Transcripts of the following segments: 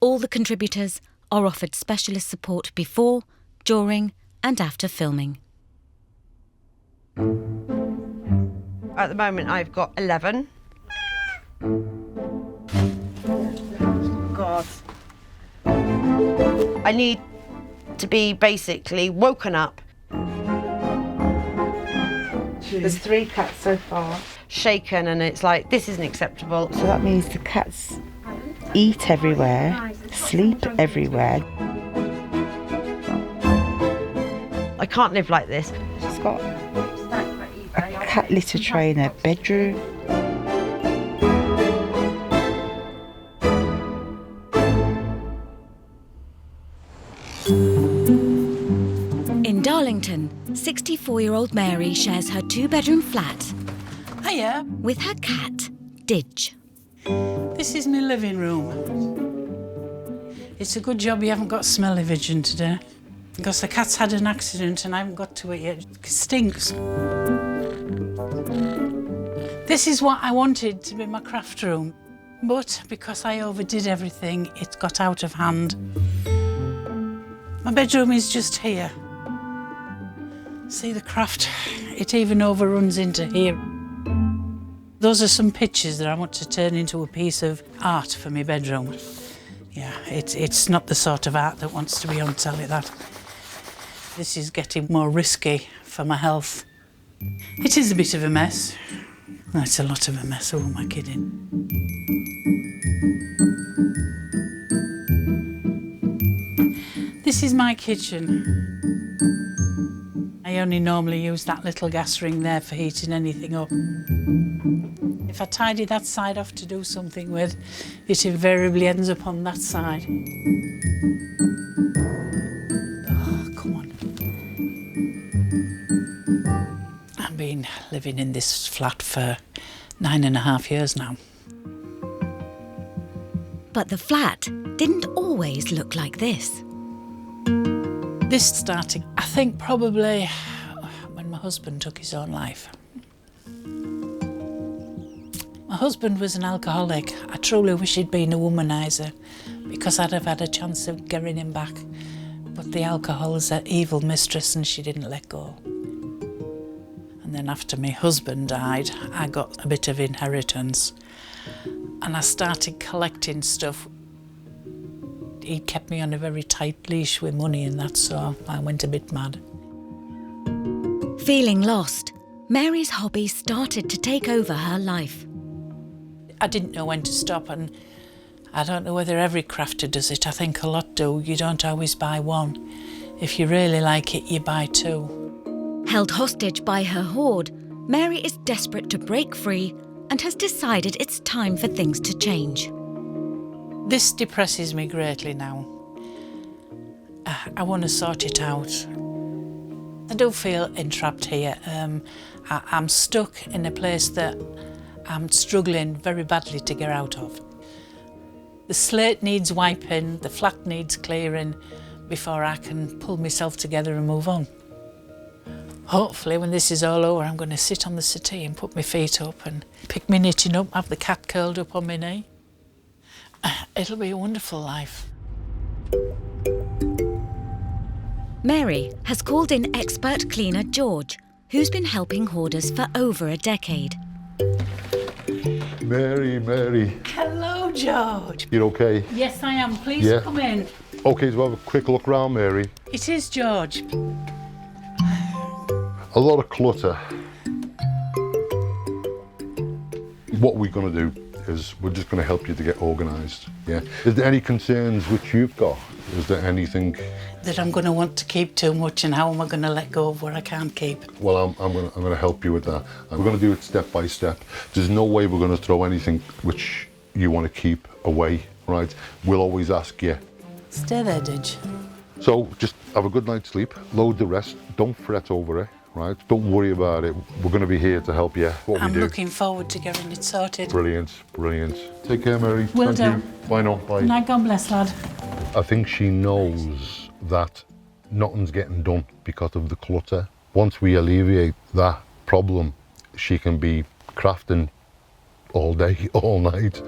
All the contributors are offered specialist support before, during and after filming. At the moment I've got 11. God. I need to be basically woken up. There's 3 cats so far. Shaken, and it's like, this isn't acceptable. So that means the cats eat everywhere, sleep everywhere. I can't live like this. She's got a cat litter tray in her bedroom. In Darlington, 64-year-old Mary shares her 2-bedroom flat Hiya. with her cat, Didge. This is my living room. It's a good job you haven't got smelly vision today, because the cat's had an accident and I haven't got to it yet. It stinks. This is what I wanted to be my craft room, but because I overdid everything, it got out of hand. My bedroom is just here. See the craft? It even overruns into here. Those are some pictures that I want to turn into a piece of art for my bedroom. Yeah, it's not the sort of art that wants to be on telly, that. This is getting more risky for my health. It is a bit of a mess. It's a lot of a mess, who am I kidding? This is my kitchen. I only normally use that little gas ring there for heating anything up. If I tidy that side off to do something with, it invariably ends up on that side. Oh, come on. I've been living in this flat for 9.5 years now. But the flat didn't always look like this. This started, I think, probably when my husband took his own life. My husband was an alcoholic. I truly wish he'd been a womaniser, because I'd have had a chance of getting him back. But the alcohol is an evil mistress and she didn't let go. And then after my husband died, I got a bit of inheritance and I started collecting stuff. He kept me on a very tight leash with money and that, so I went a bit mad. Feeling lost, Mary's hobby started to take over her life. I didn't know when to stop, and I don't know whether every crafter does it. I think a lot do. You don't always buy one. If you really like it, you buy 2. Held hostage by her hoard, Mary is desperate to break free and has decided it's time for things to change. This depresses me greatly now. I want to sort it out. I do feel entrapped here. I'm stuck in a place that I'm struggling very badly to get out of. The slate needs wiping, the flat needs clearing before I can pull myself together and move on. Hopefully when this is all over, I'm going to sit on the settee and put my feet up and pick my knitting up, have the cat curled up on my knee. It'll be a wonderful life. Mary has called in expert cleaner George, who's been helping hoarders for over a decade. Mary. Hello, George. You're okay? Yes, I am. Please come in. Okay, so have a quick look round, Mary. It is George. A lot of clutter. What we're going to do is we're just going to help you to get organised. Yeah. Is there any concerns which you've got? Is there anything that I'm going to want to keep too much, and how am I going to let go of what I can't keep? Well, I'm going to help you with that. We're going to do it step by step. There's no way we're going to throw anything which you want to keep away, right? We'll always ask you. Stay there, Didge. So just have a good night's sleep, load the rest, don't fret over it, right? Don't worry about it. We're going to be here to help you. I'm looking forward to getting it sorted. Brilliant. Take care, Mary. Will Thank do. you. Bye now. Bye. Night, God bless, lad. I think she knows that nothing's getting done because of the clutter. Once we alleviate that problem, she can be crafting all day, all night.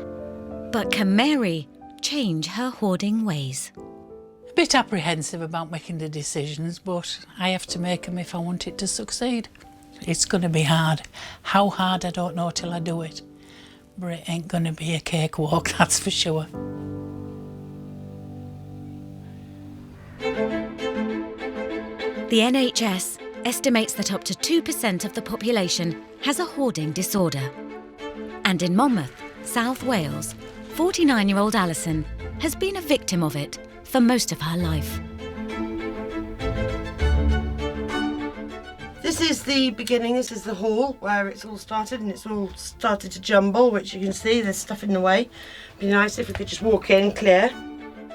But can Mary change her hoarding ways. A bit apprehensive about making the decisions, but I have to make them if I want it to succeed. It's going to be hard. How hard, I don't know till I do it. But it ain't going to be a cakewalk, that's for sure. The NHS estimates that up to 2% of the population has a hoarding disorder. And in Monmouth, South Wales, 49-year-old Allison has been a victim of it for most of her life. This is the beginning, this is the hall where it's all started, and it's all started to jumble, which you can see there's stuff in the way. It'd be nice if we could just walk in clear.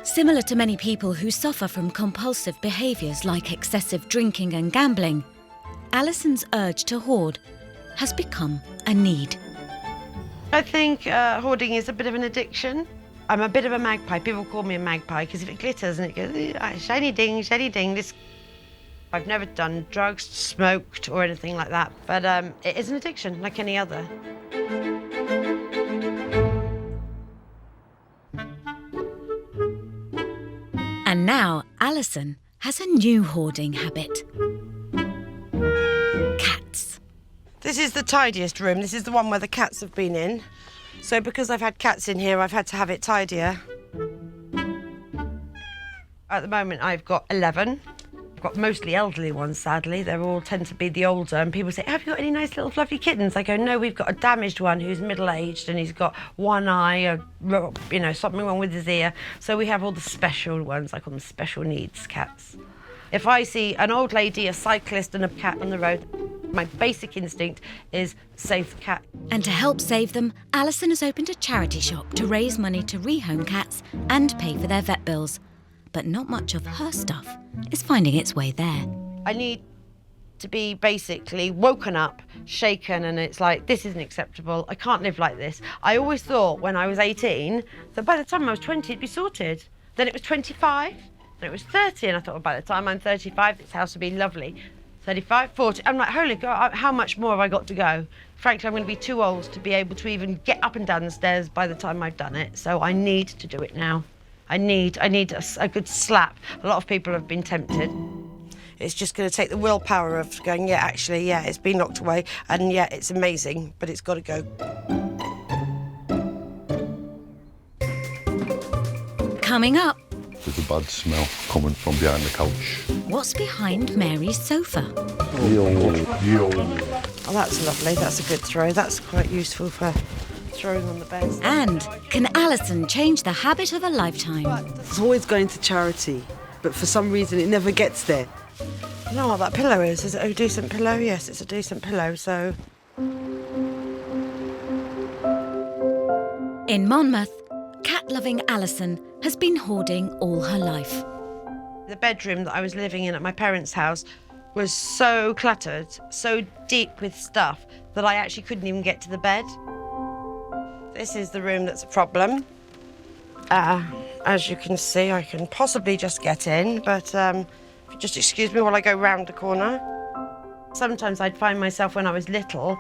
Similar to many people who suffer from compulsive behaviours like excessive drinking and gambling, Allison's urge to hoard has become a need. I think hoarding is a bit of an addiction. I'm a bit of a magpie. People call me a magpie because if it glitters and it goes, shiny ding, shiny ding. I've never done drugs, smoked or anything like that, but it is an addiction like any other. And now Allison has a new hoarding habit. Cats. This is the tidiest room. This is the one where the cats have been in. So because I've had cats in here, I've had to have it tidier. At the moment, I've got 11. I've got mostly elderly ones, sadly. They all tend to be the older, and people say, have you got any nice little fluffy kittens? I go, no, we've got a damaged one who's middle-aged and he's got one eye, something wrong with his ear. So we have all the special ones. I call them special needs cats. If I see an old lady, a cyclist and a cat on the road, my basic instinct is save the cat. And to help save them, Allison has opened a charity shop to raise money to rehome cats and pay for their vet bills. But not much of her stuff is finding its way there. I need to be basically woken up, shaken, and it's like, this isn't acceptable. I can't live like this. I always thought when I was 18 that by the time I was 20 it'd be sorted. Then it was 25, then it was 30, and I thought, well, by the time I'm 35 this house would be lovely. 35, 40, I'm like, holy God, how much more have I got to go? Frankly, I'm going to be too old to be able to even get up and down the stairs by the time I've done it, so I need to do it now. I need a good slap. A lot of people have been tempted. It's just going to take the willpower of going, yeah, actually, yeah, it's been locked away, and yeah, it's amazing, but it's got to go. Coming up, There's a bad smell coming from behind the couch. what's behind Mary's sofa? Yo. Oh, that's lovely. That's a good throw. That's quite useful for throwing on the bed. And can Allison change the habit of a lifetime? It's always going to charity, but for some reason it never gets there. I know what that pillow is. Is it a decent pillow? Yes, it's a decent pillow, so... In Monmouth, cat-loving Allison has been hoarding all her life. The bedroom that I was living in at my parents' house was so cluttered, so deep with stuff, that I actually couldn't even get to the bed. This is the room that's a problem. As you can see, I can possibly just get in, but if you just excuse me while I go round the corner. Sometimes I'd find myself when I was little,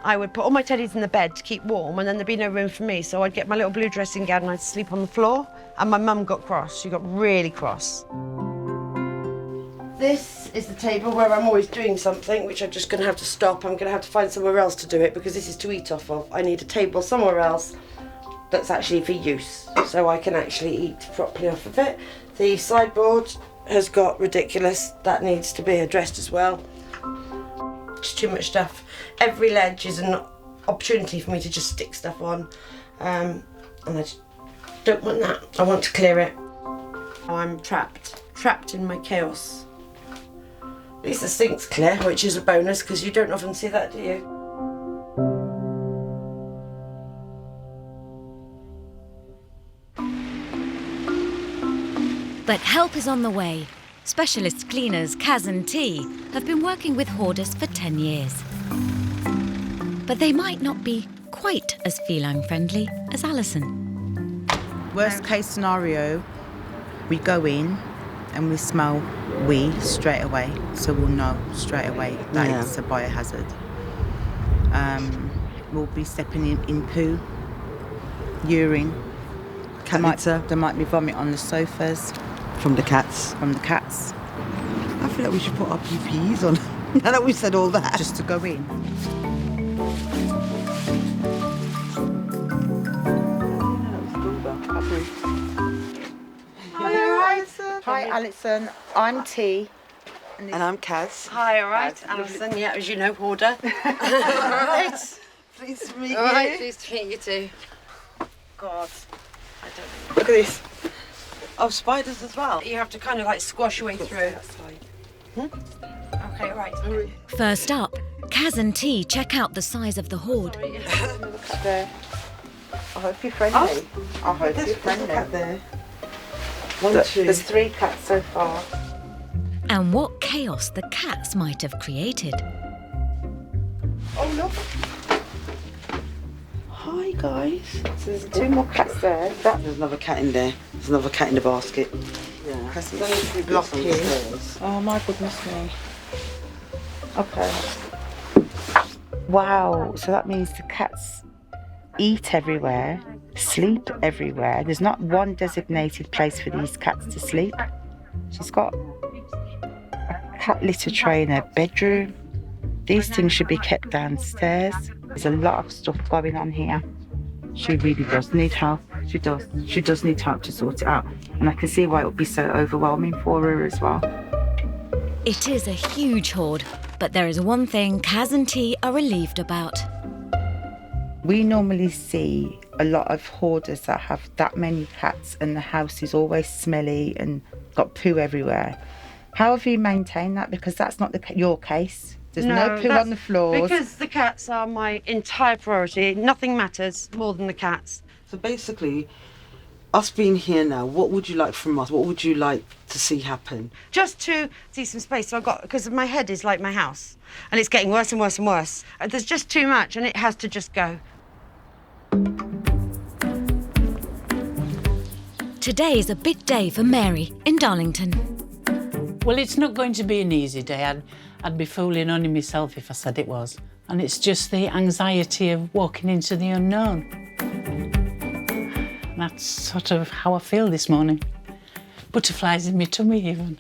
I would put all my teddies in the bed to keep warm, and then there'd be no room for me, so I'd get my little blue dressing gown and I'd sleep on the floor, and my mum got cross. She got really cross. This is the table where I'm always doing something, which I'm just going to have to stop. I'm going to have to find somewhere else to do it because this is to eat off of. I need a table somewhere else that's actually for use, so I can actually eat properly off of it. The sideboard has got ridiculous. That needs to be addressed as well. Just too much stuff. Every ledge is an opportunity for me to just stick stuff on, and I just don't want that. I want to clear it. I'm trapped in my chaos. At least the sink's clear, which is a bonus because you don't often see that, do you? But help is on the way. Specialist cleaners Kaz and T have been working with hoarders for 10 years. But they might not be quite as feline friendly as Allison. Worst case scenario, we go in and we smell wee straight away, so we'll know straight away that it's a biohazard. We'll be stepping in poo, urine, Cat litter There might be vomit on the sofas from the cats. from the cats, I feel like we should put our PPEs on. Now that we've said all that. just to go in. Hi, Alison. I'm T. And I'm Kaz. Hi, all right, Allison. Yeah, as you know, Hoarder. Right. Pleased to meet All right, pleased to meet you too. God, I don't know. Look at this. Oh, spiders as well. You have to kind of like squash your way through. Okay, right. First up, Kaz and T check out the size of the hoard. Looks fair. I hope you're friendly. I hope you're friendly. There. One, two. There's 3 cats so far. And what chaos the cats might have created. Oh, look. Hi, guys. So there's 2 more cats there. There's another cat in there. There's another cat in the basket. Yeah. That's Blocked here. Oh, my goodness me. Okay. Wow. So that means the cats eat everywhere, sleep everywhere. There's not one designated place for these cats to sleep. She's got a cat litter tray in her bedroom. These things should be kept downstairs. There's a lot of stuff going on here. She really does need help. She does. She does need help to sort it out. And I can see why it would be so overwhelming for her as well. It is a huge hoard, but there is one thing Kaz and T are relieved about. We normally see a lot of hoarders that have that many cats and the house is always smelly and got poo everywhere. How have you maintained that? Because that's not your case. There's no poo on the floors. Because the cats are my entire priority. Nothing matters more than the cats. So basically, us being here now, what would you like from us? What would you like to see happen? Just to see some space. So I've got, because my head is like my house and it's getting worse and worse and worse. There's just too much and it has to just go. Today is a big day for Mary in Darlington. Well, it's not going to be an easy day. I'd be fooling only myself if I said it was. And it's just the anxiety of walking into the unknown. That's sort of how I feel this morning. Butterflies in my tummy even.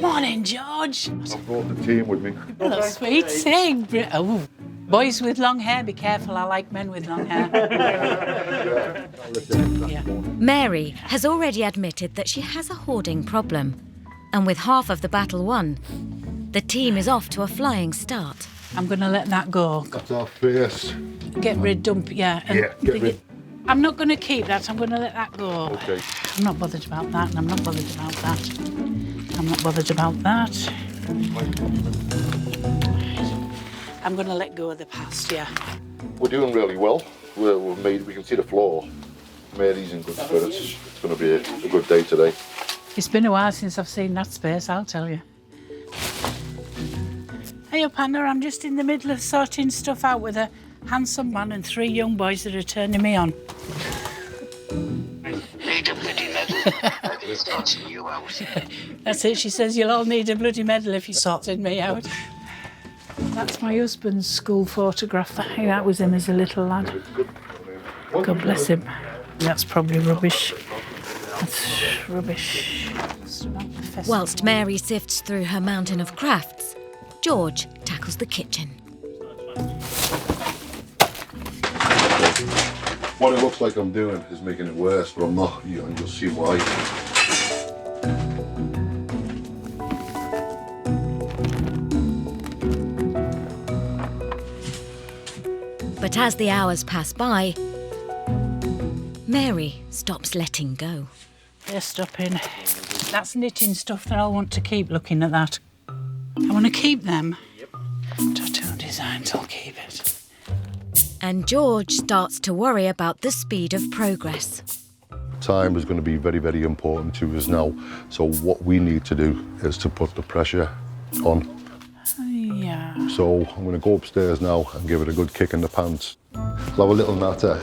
Morning, George. I brought the team with me. Hello, sweet thing. Oh, boys with long hair, be careful. I like men with long hair. Yeah. Mary has already admitted that she has a hoarding problem. And with half of the battle won, the team is off to a flying start. I'm going to let that go. That's our face. Get rid, dump, yeah. And Yeah, get rid. I'm not going to keep that. I'm going to let that go. Okay. I'm not bothered about that, and I'm not bothered about that. I'm not bothered about that. I'm going to let go of the past, yeah. We're doing really well. We can see the floor. Mary's in good spirits. It's going to be a good day today. It's been a while since I've seen that space, I'll tell you. Hey up, Anna, I'm just in the middle of sorting stuff out with a handsome man and 3 young boys that are turning me on. Need a bloody medal. He's sorting you out. That's it, she says you'll all need a bloody medal if you sorted me out. That's my husband's school photograph. That was him as a little lad. God bless him. That's probably rubbish. That's rubbish. Whilst Mary sifts through her mountain of crafts, George tackles the kitchen. What it looks like I'm doing is making it worse, but I'm not, and you'll see why. But as the hours pass by, Mary stops letting go. They're stopping. That's knitting stuff that I'll want to keep looking at that. I want to keep them. Yep. Tattoo designs, I'll keep it. And George starts to worry about the speed of progress. Time is going to be very, very important to us now. So what we need to do is to put the pressure on. Yeah. So I'm going to go upstairs now and give it a good kick in the pants. I'll have a little natter.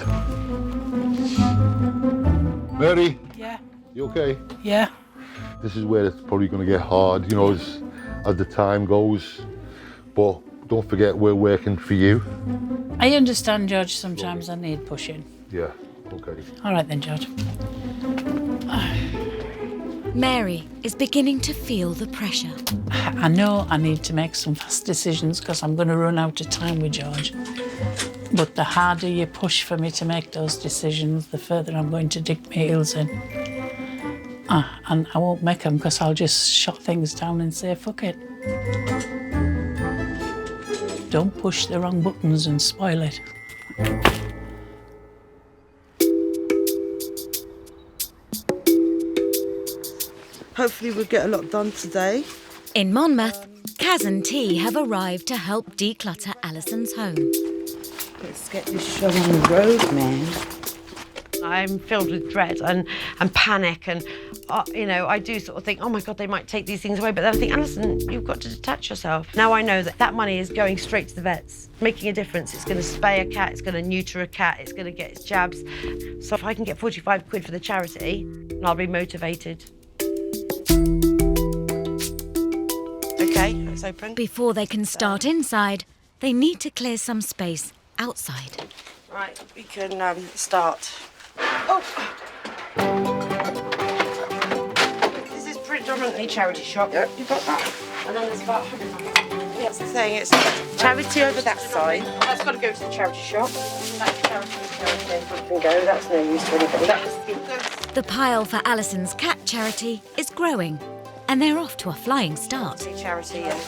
Mary? Yeah. You okay? Yeah. This is where it's probably going to get hard, as the time goes. But don't forget we're working for you. I understand, George, sometimes I need pushing. Yeah, okay. All right then, George. Mary is beginning to feel the pressure. I know I need to make some fast decisions because I'm going to run out of time with George. But the harder you push for me to make those decisions, the further I'm going to dig my heels in. And I won't make them because I'll just shut things down and say, fuck it. Don't push the wrong buttons and spoil it. Hopefully we'll get a lot done today. In Monmouth, Kaz and T have arrived to help declutter Allison's home. Let's get this show on the road, man. I'm filled with dread and panic and, you know, I do sort of think, oh my God, they might take these things away. But then I think, Allison, you've got to detach yourself. Now I know that that money is going straight to the vets, making a difference. It's going to spay a cat, it's going to neuter a cat, it's going to get its jabs. So if I can get 45 quid for the charity, I'll be motivated. Okay, let's open. Before they can start inside, they need to clear some space outside. Right, we can start. Oh! This is predominantly charity shop. Yep, you got that. And then there's about 100. That's the thing, it's charity over that side. That's got to go to the charity shop. That's charity. Can go, that's no use to anybody. The pile for Allison's cat charity is growing, and they're off to a flying start. Charity, yeah.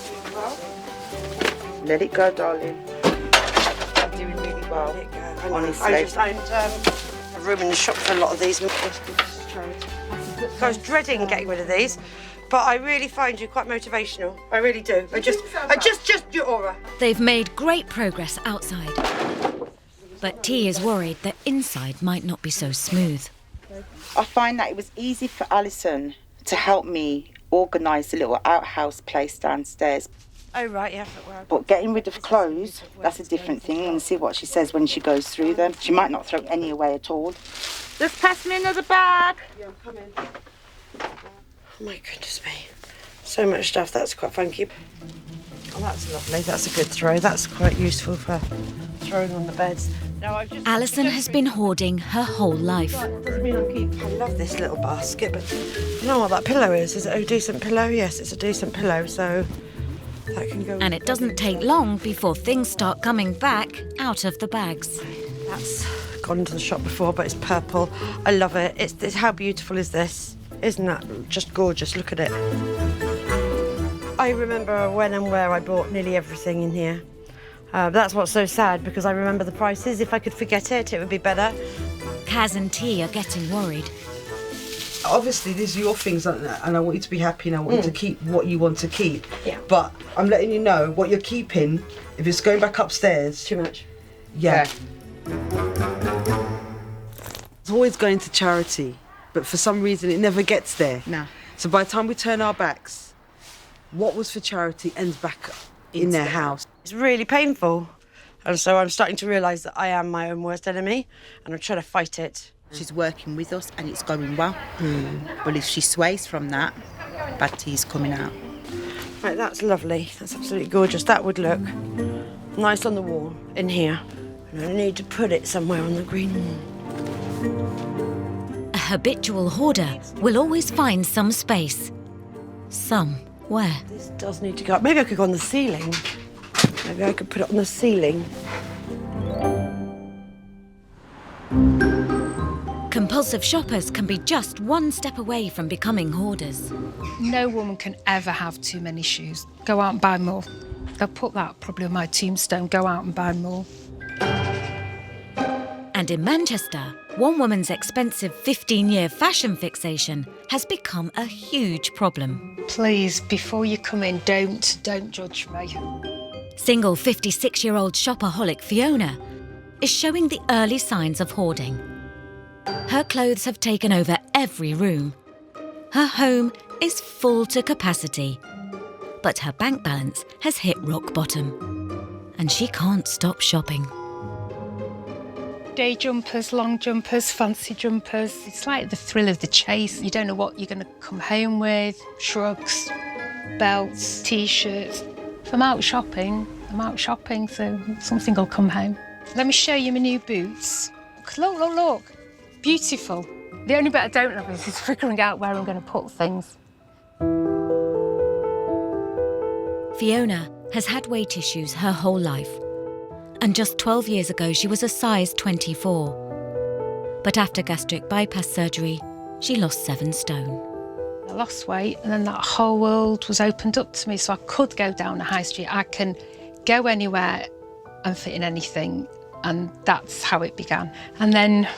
Let it go, darling. I'm doing really well. Let it go. Honestly. I just owned a room in the shop for a lot of these. I was dreading getting rid of these, but I really find you quite motivational. I really do. Just your aura. They've made great progress outside, but T is worried that inside might not be so smooth. I find that it was easy for Allison to help me organise the little outhouse place downstairs. Oh, right, yeah. But getting rid of clothes, that's a different thing, and see what she says when she goes through them. She might not throw any away at all. Just pass me another bag. Yeah, I'm coming. Oh, my goodness me. So much stuff, that's quite funky. Oh, that's lovely, that's a good throw. That's quite useful for throwing on the beds. Allison has been hoarding her whole life. Doesn't mean I'll keep. I love this little basket, but you know what that pillow is? Is it a decent pillow? Yes, it's a decent pillow, so that can go. And it doesn't take long before things start coming back out of the bags. That's gone into the shop before, but it's purple. I love it. It's how beautiful is this? Isn't that just gorgeous? Look at it. I remember when and where I bought nearly everything in here. That's what's so sad, because I remember the prices. If I could forget it, it would be better. Kaz and T are getting worried. Obviously, these are your things, and I want you to be happy, and I want you to keep what you want to keep. Yeah. But I'm letting you know what you're keeping. If it's going back upstairs, Too much. yeah. It's always going to charity, but for some reason it never gets there. No. So by the time we turn our backs, what was for charity ends back in their house. It's really painful. And so I'm starting to realise that I am my own worst enemy, and I'm trying to fight it. She's working with us and it's going well. But if she sways from that, bad tea's coming out. Right, that's lovely. That's absolutely gorgeous. That would look nice on the wall in here. And I need to put it somewhere on the green wall. A habitual hoarder will always find some space. Somewhere. This does need to go up. Maybe I could go on the ceiling. Maybe I could put it on the ceiling. Compulsive shoppers can be just one step away from becoming hoarders. No woman can ever have too many shoes. Go out and buy more. I'll put that probably on my tombstone. Go out and buy more. And in Manchester, one woman's expensive 15-year fashion fixation has become a huge problem. Please, before you come in, don't judge me. Single 56-year-old shopaholic Fiona is showing the early signs of hoarding. Her clothes have taken over every room. Her home is full to capacity, but her bank balance has hit rock bottom, and she can't stop shopping. Day jumpers, long jumpers, fancy jumpers. It's like the thrill of the chase. You don't know what you're going to come home with. Shrugs, belts, T-shirts. If I'm out shopping, I'm out shopping, so something will come home. Let me show you my new boots. Look, look, look. Beautiful. The only bit I don't love is figuring out where I'm going to put things. Fiona has had weight issues her whole life. And just 12 years ago, she was a size 24. But after gastric bypass surgery, she lost 7 stone. I lost weight, and then that whole world was opened up to me, so I could go down the high street. I can go anywhere and fit in anything, and that's how it began. And then,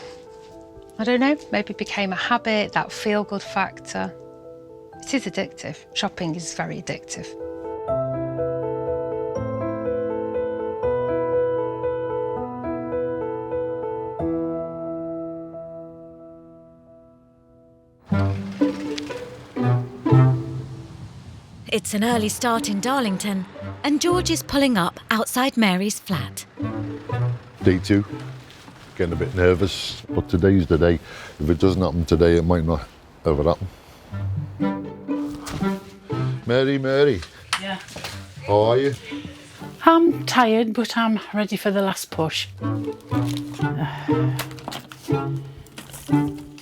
I don't know, maybe it became a habit, that feel-good factor. It is addictive. Shopping is very addictive. It's an early start in Darlington, and George is pulling up outside Mary's flat. Day 2, getting a bit nervous, but today's the day. If it doesn't happen today, it might not ever happen. Mary. Yeah. How are you? I'm tired, but I'm ready for the last push.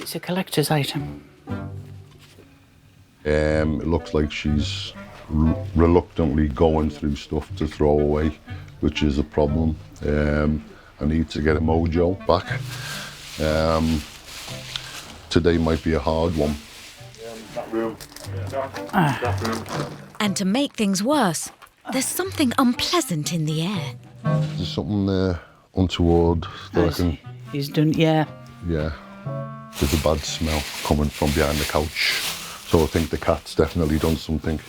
It's a collector's item. It looks like she's reluctantly going through stuff to throw away, which is a problem. I need to get a mojo back. Today might be a hard one. That room. That room. And to make things worse, there's something unpleasant in the air. There's something there untoward that I can... He's done, yeah. Yeah, there's a bad smell coming from behind the couch. So I think the cat's definitely done something.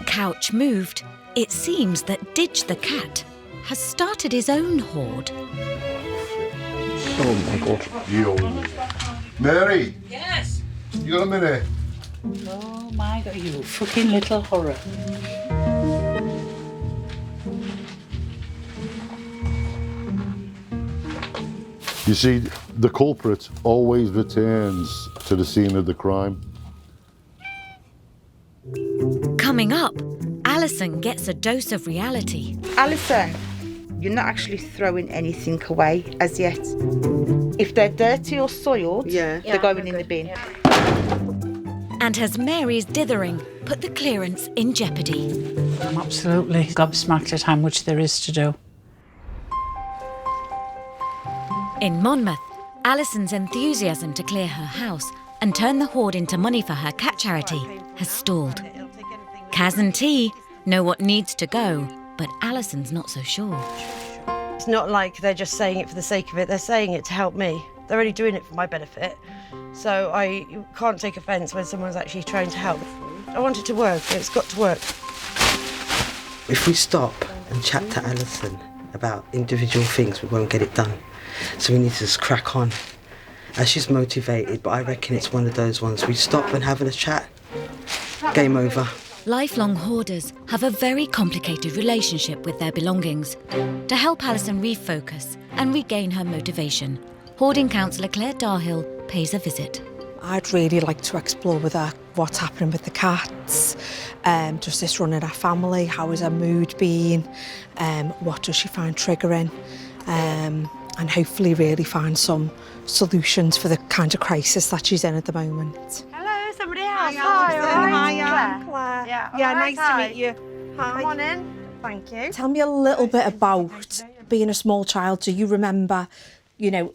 Couch moved. It seems that Didge the cat has started his own hoard. Oh my God. Yo. Mary! Yes? You got a minute? Oh my God, you fucking little horror. You see, the culprit always returns to the scene of the crime. Coming up, Allison gets a dose of reality. Allison, you're not actually throwing anything away as yet. If they're dirty or soiled, they're going in the bin. And has Mary's dithering put the clearance in jeopardy? I'm absolutely gobsmacked at how much there is to do. In Monmouth, Allison's enthusiasm to clear her house and turn the hoard into money for her cat charity has stalled. Kaz and T know what needs to go, but Allison's not so sure. It's not like they're just saying it for the sake of it, they're saying it to help me. They're only doing it for my benefit. So I can't take offence when someone's actually trying to help. I want it to work, it's got to work. If we stop and chat to Allison about individual things, we won't get it done. So we need to just crack on. And she's motivated, but I reckon it's one of those ones. We stop and have a chat, game over. Lifelong hoarders have a very complicated relationship with their belongings. To help Allison refocus and regain her motivation, hoarding counsellor Claire Darhill pays a visit. I'd really like to explore with her what's happening with the cats, does this run in our family, how is her mood been, what does she find triggering, and hopefully really find some solutions for the kind of crisis that she's in at the moment. Hello, somebody else. Hi, Claire. Claire. Yeah, nice to meet you. Hi. Come on in. Thank you. Tell me a little bit about being a small child. Do you remember,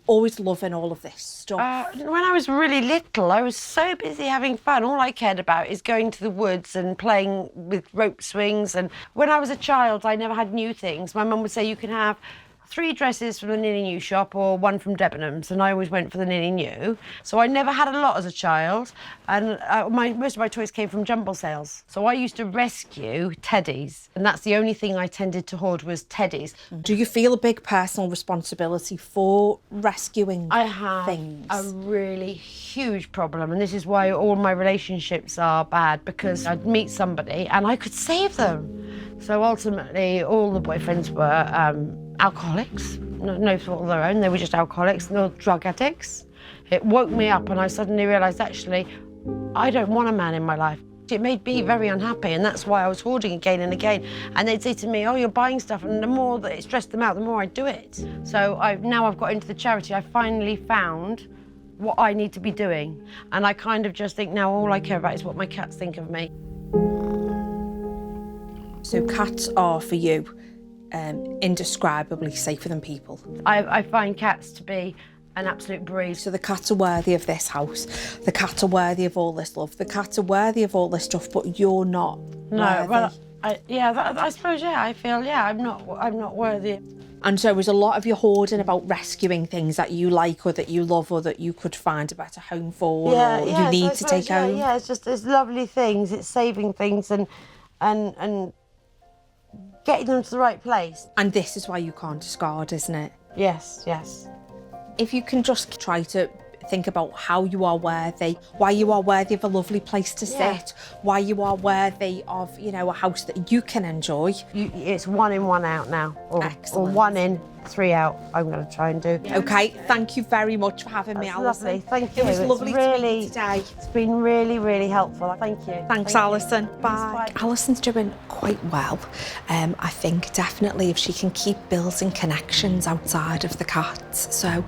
always loving all of this stuff? When I was really little, I was so busy having fun. All I cared about is going to the woods and playing with rope swings. And when I was a child, I never had new things. My mum would say, you can have 3 dresses from the nearly new shop or 1 from Debenhams, and I always went for the nearly new. So I never had a lot as a child, and most of my toys came from jumble sales. So I used to rescue teddies, and that's the only thing I tended to hoard was teddies. Do you feel a big personal responsibility for rescuing I have things? a really huge problem, and this is why all my relationships are bad, because I'd meet somebody and I could save them. So ultimately, all the boyfriends were alcoholics, no fault of their own, they were just alcoholics, no drug addicts. It woke me up and I suddenly realised, actually, I don't want a man in my life. It made me very unhappy, and that's why I was hoarding again and again. And they'd say to me, oh, you're buying stuff, and the more that it stressed them out, the more I do it. So now I've got into the charity, I finally found what I need to be doing. And I kind of just think now all I care about is what my cats think of me. So cats are, for you, indescribably safer than people. I find cats to be an absolute breeze. So the cats are worthy of this house. The cats are worthy of all this love. The cats are worthy of all this stuff, but you're not worthy. Well, I suppose, yeah, I feel, yeah, I'm not worthy. And so was a lot of your hoarding about rescuing things that you like or that you love or that you could find a better home for or you need to take home? Yeah, it's lovely things. It's saving things and getting them to the right place. And this is why you can't discard, isn't it? Yes, yes. If you can just try to think about how you are worthy, why you are worthy of a lovely place to sit, why you are worthy of, you know, a house that you can enjoy. It's 1 in, 1 out now. Excellent. Or 1 in, 3 out, I'm going to try and do. Okay, thank you very much for having me, Alison. Lovely, thank you. It was lovely to meet you today. It's been really, really helpful. Thank you. Thanks, Alison. Bye. Alison's doing quite well. I think definitely if she can keep building connections outside of the cats, so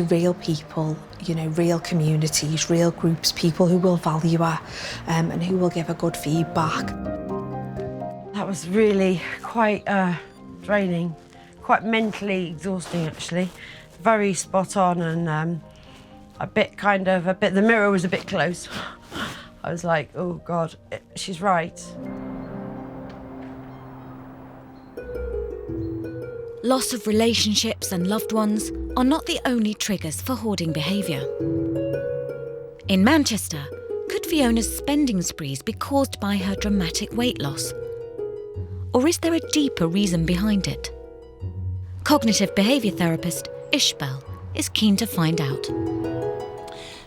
real people, you know, real communities, real groups, people who will value her and who will give her good feedback. That was really quite draining, quite mentally exhausting actually. Very spot on and the mirror was a bit close. I was like, oh God, she's right. Loss of relationships and loved ones are not the only triggers for hoarding behaviour. In Manchester, could Fiona's spending sprees be caused by her dramatic weight loss? Or is there a deeper reason behind it? Cognitive behaviour therapist Ishbel is keen to find out.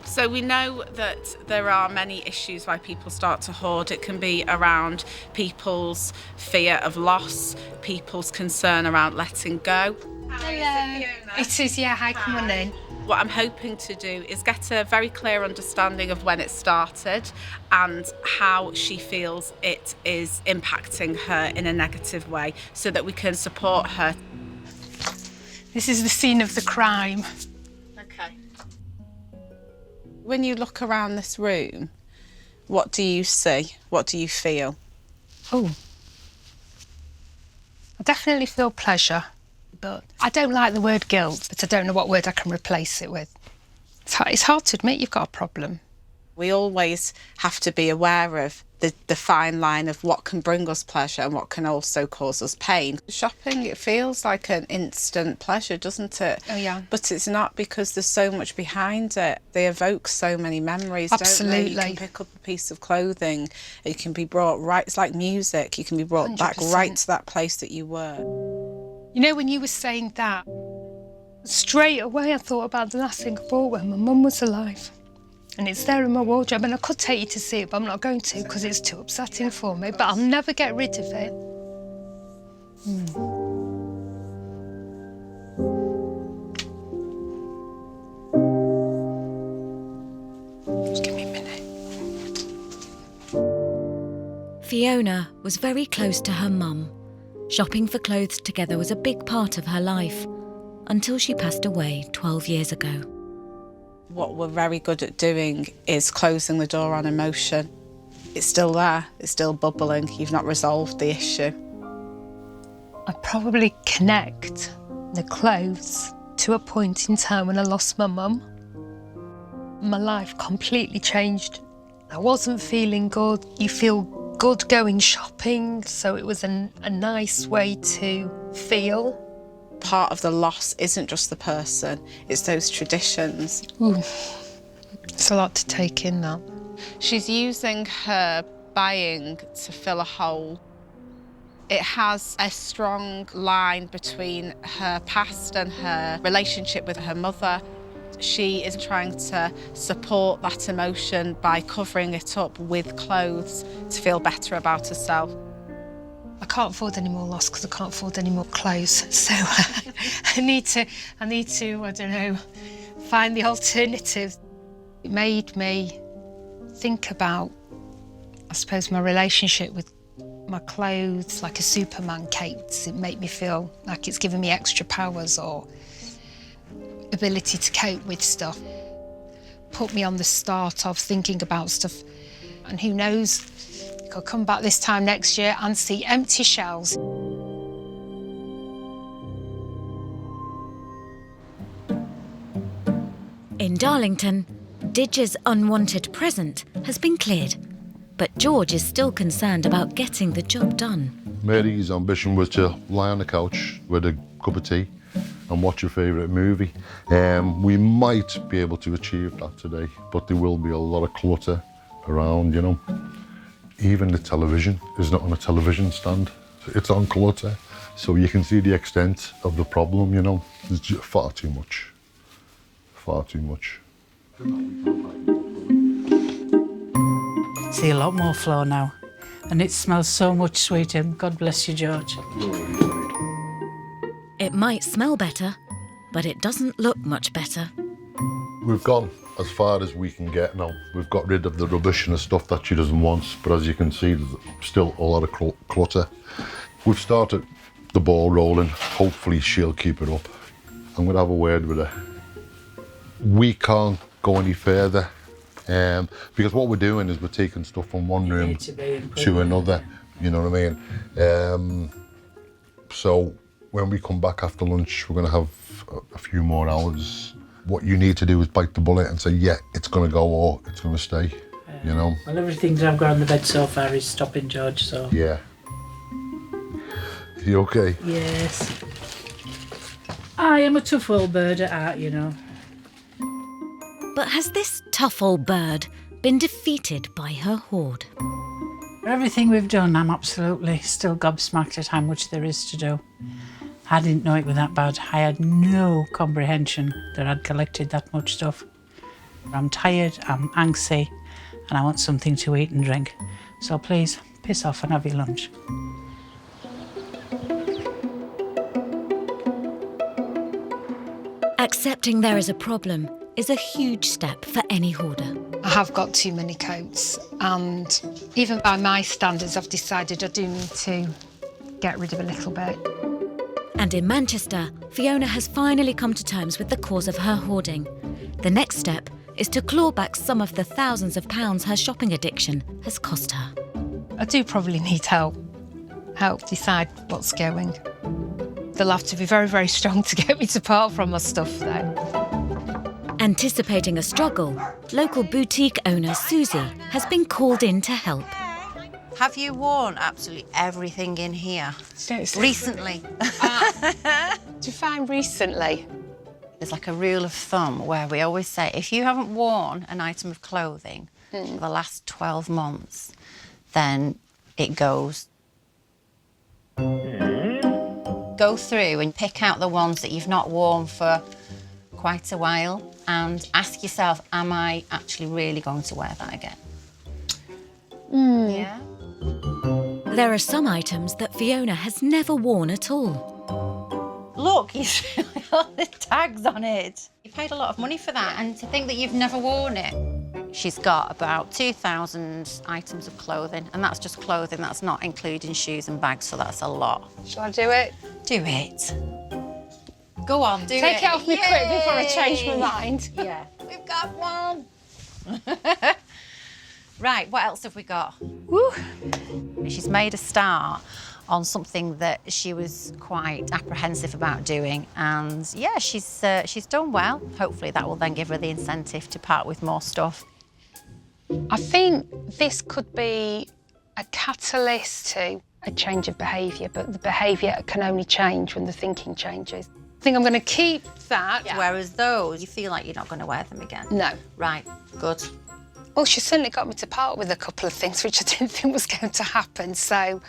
So we know that there are many issues why people start to hoard. It can be around people's fear of loss, people's concern around letting go. Hello. It is, yeah, hi, come on in. What I'm hoping to do is get a very clear understanding of when it started and how she feels it is impacting her in a negative way so that we can support her. This is the scene of the crime. Okay. When you look around this room, what do you see? What do you feel? Oh. I definitely feel pleasure, but I don't like the word guilt, but I don't know what word I can replace it with. It's hard to admit you've got a problem. We always have to be aware of the fine line of what can bring us pleasure and what can also cause us pain. Shopping, it feels like an instant pleasure, doesn't it? Oh, yeah. But it's not, because there's so much behind it. They evoke so many memories, Absolutely. don't they? You can pick up a piece of clothing, it can be brought right, it's like music, you can be brought 100%. back right to that place that you were. You know, when you were saying that, straight away I thought about the last thing I bought when my mum was alive. And it's there in my wardrobe, and I could take you to see it, but I'm not going to because it's too upsetting for me, but I'll never get rid of it. Just give me a minute. Fiona was very close to her mum. Shopping for clothes together was a big part of her life, until she passed away 12 years ago. What we're very good at doing is closing the door on emotion. It's still there, it's still bubbling, you've not resolved the issue. I probably connect the clothes to a point in time when I lost my mum. My life completely changed. I wasn't feeling good. You feel good going shopping, so it was a nice way to feel. Part of the loss isn't just the person, it's those traditions. Ooh, it's a lot to take in, that. She's using her buying to fill a hole. It has a strong line between her past and her relationship with her mother. She is trying to support that emotion by covering it up with clothes to feel better about herself. I can't afford any more loss because I can't afford any more clothes. So I need to, I don't know, find the alternative. It made me think about I suppose my relationship with my clothes, like a Superman cape, it make me feel like it's giving me extra powers or ability to cope with stuff. Put me on the start of thinking about stuff. And who knows, I could come back this time next year and see empty shelves. In Darlington, Didge's unwanted present has been cleared, but George is still concerned about getting the job done. Mary's ambition was to lie on the couch with a cup of tea and watch your favourite movie. We might be able to achieve that today, but there will be a lot of clutter around, you know. Even the television is not on a television stand, it's on clutter. So you can see the extent of the problem, you know. There's just far too much. Far too much. See a lot more flour now, and it smells so much sweeter. God bless you, George. It might smell better, but it doesn't look much better. We've gone as far as we can get now. We've got rid of the rubbish and the stuff that she doesn't want, but as you can see, there's still a lot of clutter. We've started the ball rolling. Hopefully she'll keep it up. I'm going to have a word with her. We can't go any further because what we're doing is we're taking stuff from one room to another, you know what I mean? So when we come back after lunch, we're going to have a few more hours. What you need to do is bite the bullet and say, yeah, it's going to go or it's going to stay, you know? Well, everything that I've got on the bed so far is stopping George, so... Yeah. You okay? Yes. I am a tough old bird at art, you know. But has this tough old bird been defeated by her hoard? For everything we've done, I'm absolutely still gobsmacked at how much there is to do. I didn't know it was that bad. I had no comprehension that I'd collected that much stuff. I'm tired, I'm angsty, and I want something to eat and drink. So please, piss off and have your lunch. Accepting there is a problem is a huge step for any hoarder. I have got too many coats, and even by my standards, I've decided I do need to get rid of a little bit. And in Manchester, Fiona has finally come to terms with the cause of her hoarding. The next step is to claw back some of the thousands of pounds her shopping addiction has cost her. I do probably need help decide what's going. They'll have to be very, very strong to get me to part from my stuff, though. Anticipating a struggle, local boutique owner Susie has been called in to help. Have you worn absolutely everything in here? Seriously? Recently? Define recently. There's like a rule of thumb where we always say if you haven't worn an item of clothing for the last 12 months, then it goes. Go through and pick out the ones that you've not worn for quite a while and ask yourself, am I actually really going to wear that again? Yeah. There are some items that Fiona has never worn at all. Look, you see all the tags on it. You paid a lot of money for that, and to think that you've never worn it. She's got about 2,000 items of clothing, and that's just clothing, that's not including shoes and bags, so that's a lot. Shall I do it? Do it. Go on, do it. Take it off me quick before I change my mind. Yeah, we've got one. Right, what else have we got? Woo. She's made a start on something that she was quite apprehensive about doing, and yeah, she's done well. Hopefully that will then give her the incentive to part with more stuff. I think this could be a catalyst to a change of behaviour, but the behaviour can only change when the thinking changes. I think I'm going to keep that. Yeah. Whereas those, you feel like you're not going to wear them again. No. Right, good. Well, she certainly got me to part with a couple of things which I didn't think was going to happen, so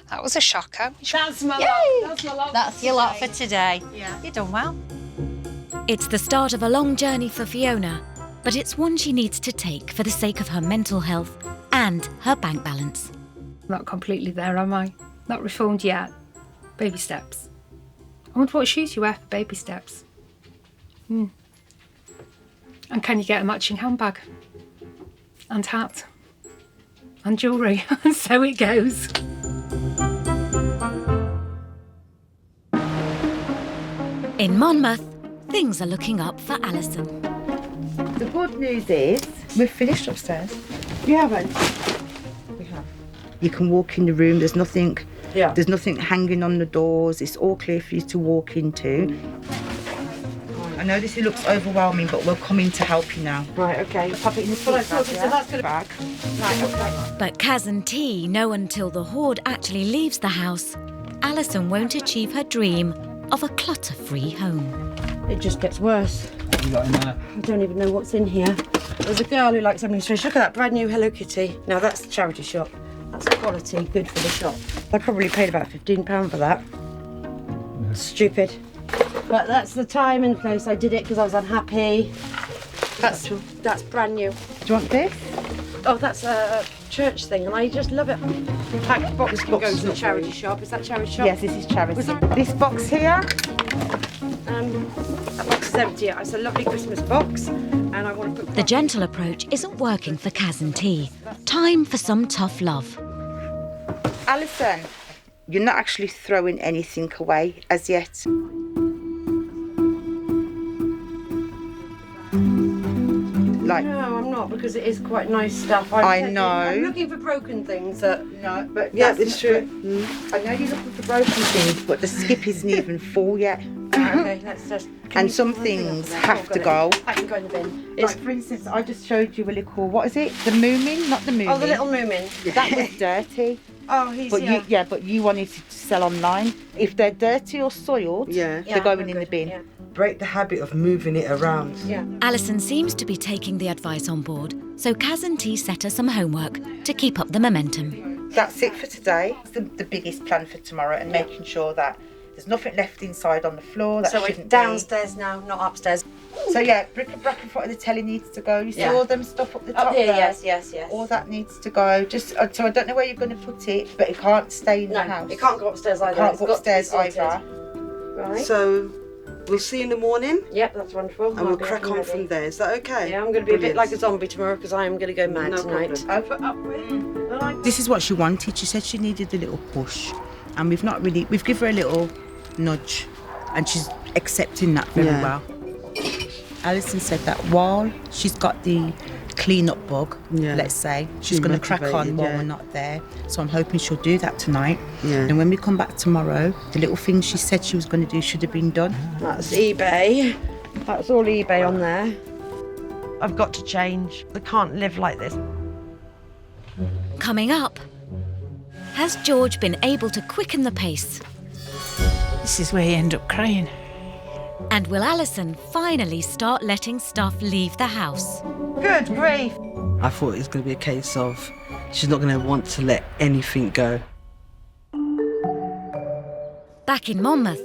that was a shocker. That's my lot. That's my lot. That's your lot for today. Yeah. You've done well. It's the start of a long journey for Fiona, but it's one she needs to take for the sake of her mental health and her bank balance. Not completely there, am I? Not reformed yet. Baby steps. I wonder what shoes you wear for baby steps. And can you get a matching handbag? And hat? and jewellery. And so it goes. In Monmouth, things are looking up for Allison. The good news is we've finished upstairs. You haven't? We have. You can walk in the room. There's nothing. Yeah. There's nothing hanging on the doors. It's all clear for you to walk into. I know this looks overwhelming, but we'll come in to help you now. Right, okay. Pop it in the Well, I seat thought so that's good. bag. Right, okay. But Kaz and T know until the hoard actually leaves the house, Allison won't achieve her dream of a clutter-free home. It just gets worse. What have you got in there? I don't even know what's in here. There's a girl who likes administration. Look at that brand new Hello Kitty. Now that's the charity shop. That's quality, good for the shop. I probably paid about £15 for that. Stupid. But that's the time and place I did it because I was unhappy. That's brand new. Do you want this? Oh, that's a church thing, and I just love it. That box can go to the charity shop. Is that charity shop? Yes, this is charity. Was it- This box here. That box is empty. It's a lovely Christmas box, and I want to put. The gentle approach isn't working for Kaz and T. Time for some tough love. Allison, you're not actually throwing anything away as yet. Like, No, I'm not, because it is quite nice stuff. I know. I'm looking for broken things that. no, but Yeah, that's it's true. I know you're looking for broken things, but the skip isn't even full yet. Okay, let's just. And some things have to go. I can go in the bin. Like, for instance, I just showed you a little, what is it? The Moomin? Not the Moomin. Oh, the little Moomin. That was dirty. Oh, he's But you wanted to sell online. If they're dirty or soiled, Yeah. they're going in the bin. Yeah. Break the habit of moving it around. Yeah. Allison seems to be taking the advice on board, so Kaz and T set her some homework to keep up the momentum. That's it for today. It's the biggest plan for tomorrow, and making sure that there's nothing left inside on the floor that So we're shouldn't downstairs now, not upstairs. be. So yeah, bric-a-brac in front of the telly needs to go. You see Yeah. all them stuff up the top Up here, there? yes. All that needs to go. Just so I don't know where you're going to put it, but it can't stay in No, the house. it can't go upstairs either. It can't It's go got to be upstairs sorted. either. Right. So we'll see you in the morning Yep, that's wonderful. and we'll crack on from there. Is that okay? Yeah, I'm going to be a bit Brilliant. like a zombie tomorrow because I am going to go mad No tonight. problem. This is what she wanted. She said she needed a little push, and we've given her a little nudge, and she's accepting that very Yeah. well. Alison said that while she's got the clean-up bug, Yeah. let's say, she's going to crack on motivated, while yeah. we're not there. So I'm hoping she'll do that tonight. Yeah. And when we come back tomorrow, the little things she said she was going to do should have been done. That's eBay. That's all eBay on there. I've got to change. I can't live like this. Coming up, has George been able to quicken the pace? This is where you end up crying. And will Allison finally start letting stuff leave the house? Good grief. I thought it was going to be a case of she's not going to want to let anything go. Back in Monmouth,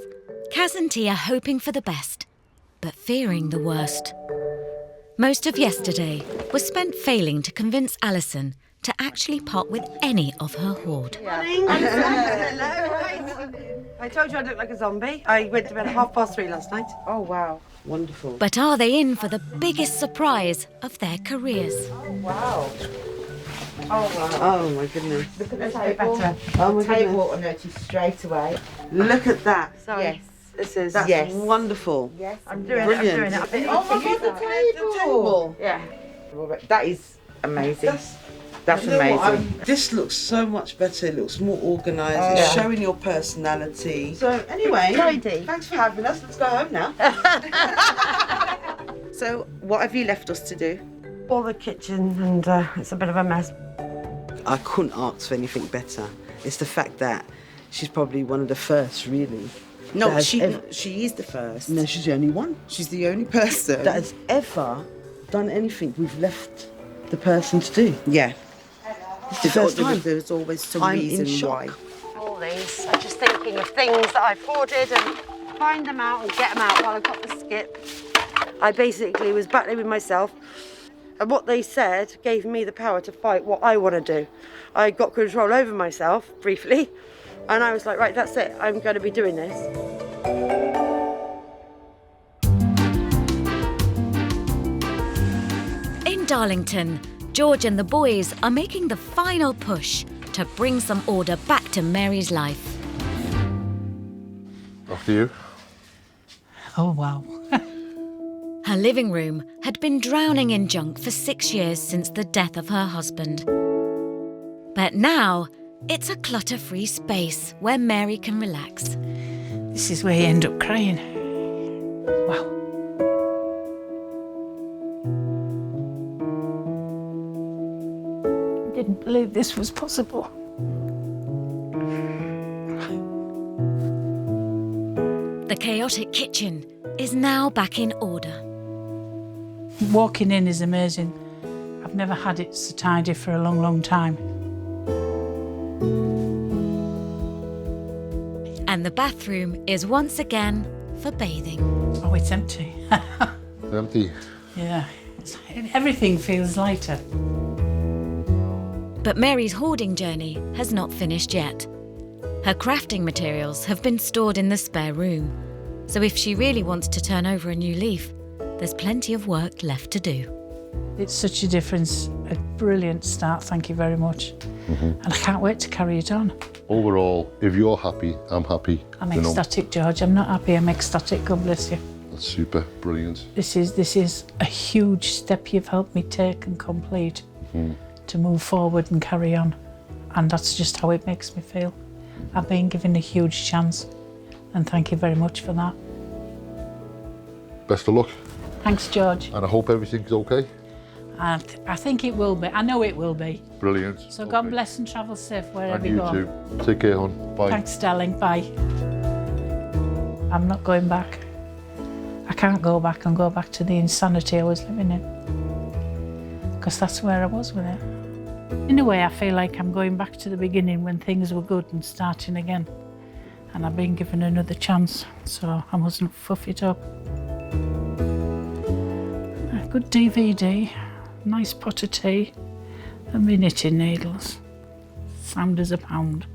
Kaz and T are hoping for the best, but fearing the worst. Most of yesterday was spent failing to convince Allison to actually part with any of her hoard. I told you I looked like a zombie. I went to bed at 3:30 last night. Oh, wow. Wonderful. But are they in for the biggest surprise of their careers? Wow. Oh my goodness. Look at the table. table. Oh my Table, I noticed straight away. Look at that. Sorry. Yes. This is. That's Yes. wonderful. Yes. I'm doing Brilliant. it. I'm doing it. Oh my God, the table. Yeah. That is amazing. That's You know what? amazing. This looks so much better. It looks more organised. It's Yeah. showing your personality. So anyway, Tidy. thanks for having us. Let's go home now. So, what have you left us to do? All the kitchen, and it's a bit of a mess. I couldn't ask for anything better. It's the fact that she's probably one of the first, really. No, that has she ever- is the first. No, she's the only one She's the only person. that has ever done anything we've left the person to do. Yeah. It's the first time. There's always some I'm in reason shock. why. All these. I'm just thinking of things that I've hoarded and find them out and get them out while I've got the skip. I basically was battling with myself, and what they said gave me the power to fight what I want to do. I got control over myself briefly, and I was like, right, that's it. I'm going to be doing this. In Darlington, George and the boys are making the final push to bring some order back to Mary's life. After you. Oh, wow. Her living room had been drowning in junk for 6 years since the death of her husband. But now, it's a clutter-free space where Mary can relax. This is where you end up crying. Wow. I didn't believe this was possible. The chaotic kitchen is now back in order. Walking in is amazing. I've never had it so tidy for a long, long time. And the bathroom is once again for bathing. Oh, it's empty. Empty. Yeah, everything feels lighter. But Mary's hoarding journey has not finished yet. Her crafting materials have been stored in the spare room. So if she really wants to turn over a new leaf, there's plenty of work left to do. It's such a difference, a brilliant start, thank you very much. And I can't wait to carry it on. Overall, if you're happy, I'm happy. I'm you know. ecstatic, George. I'm not happy, I'm ecstatic, God bless you. That's super, brilliant. This is a huge step you've helped me take and complete to move forward and carry on. And that's just how it makes me feel. I've been given a huge chance, and thank you very much for that. Best of luck. Thanks, George. And I hope everything's okay. I think it will be. I know it will be. Brilliant. So God bless and travel safe wherever And you you go. too. Take care, hon. Bye. Thanks, darling. Bye. I'm not going back. I can't go back and go back to the insanity I was living in. Because that's where I was with it. In a way, I feel like I'm going back to the beginning when things were good and starting again. And I've been given another chance, so I mustn't fuff it up. A good DVD, nice pot of tea, and my knitting needles. Sound as a pound.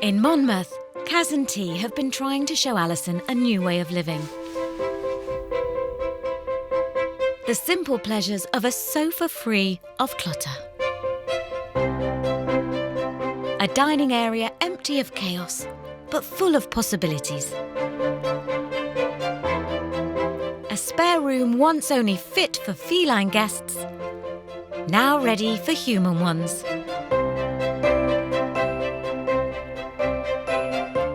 In Monmouth, Kaz and T have been trying to show Allison a new way of living. The simple pleasures of a sofa free of clutter. A dining area empty of chaos, but full of possibilities. A spare room once only fit for feline guests, now ready for human ones.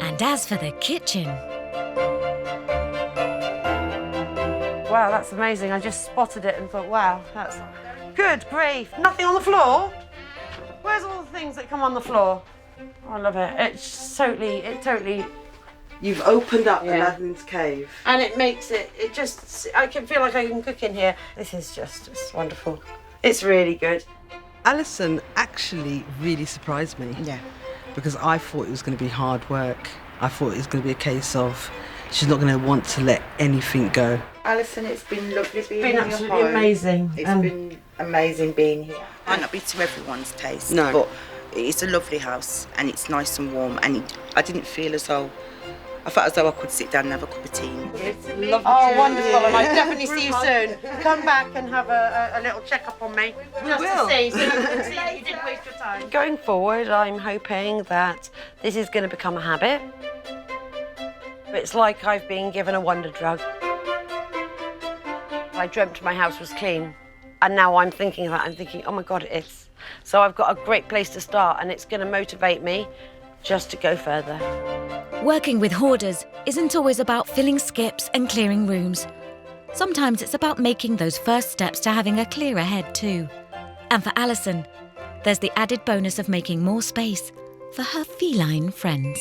And as for the kitchen... Wow, that's amazing. I just spotted it and thought, wow, that's good grief. Nothing on the floor? Where's all the things that come on the floor? Oh, I love it. It's totally... You've opened up Aladdin's cave. And it makes it just, I can feel like I can cook in here. This is just wonderful. It's really good. Alison actually really surprised me. Yeah. Because I thought it was going to be hard work. I thought it was going to be a case of she's not going to want to let anything go. Alison, it's been lovely being It's been in your absolutely home. amazing. It's been amazing being here. Might not be to everyone's taste, No. but it's a lovely house and it's nice and warm, and I didn't feel as though, I felt as though I could sit down and have a cup of tea. It's lovely. Oh, wonderful. And I definitely see you soon. Come back and have a little check-up on me. Just will. to see, so you can see that you didn't waste your time. Going forward, I'm hoping that this is going to become a habit. It's like I've been given a wonder drug. I dreamt my house was clean, and now I'm thinking of that. I'm thinking, oh my God, it is. So I've got a great place to start, and it's going to motivate me just to go further. Working with hoarders isn't always about filling skips and clearing rooms. Sometimes it's about making those first steps to having a clearer head too. And for Allison, there's the added bonus of making more space for her feline friends.